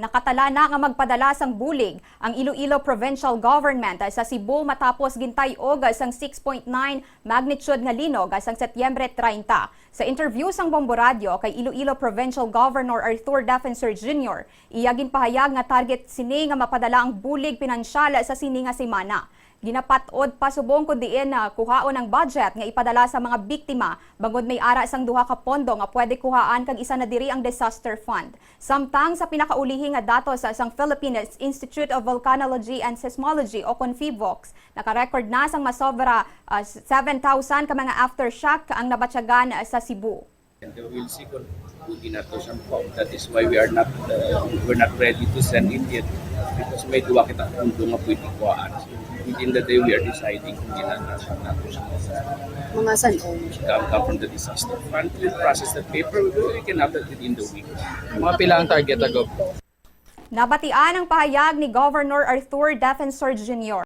Nakatala na nga magpadala sang bulig ang Iloilo Provincial Government sa Cebu matapos gintay og sang 6.9 magnitude nga linog sang Setyembre 30. Sa interview sang Bomboradyo kay Iloilo Provincial Governor Arthur Defensor Jr., iya ginpahayag nga target sini nga mapadala ang bulig pinansyal sa sini nga semana. Ginapatod pa subong kun diin na kuhaon ang budget nga ipadala sa mga biktima bangod may ara sang duha ka pondo nga pwede kuhaan kag isa na diri ang disaster fund. Samtang sa pinakaulihi nga datos sa sang Philippine Institute of Volcanology and Seismology o CONFIVOX, naka-record na sang masobra 7,000 ka mga aftershock ang nabatyagan sa Cebu. And we'll see kung pwede na to siyang pump. That is why we're not ready to send it yet because may duwa kita pundo nga pwede kuhaan. Within the day, we are deciding kung ginanasan natin siya. Mga saan? Come from the disaster fund. We'll process the paper. We can have that within the week. Mga pila ang target agad? Nabatian ang pahayag ni Governor Arthur Defensor Jr.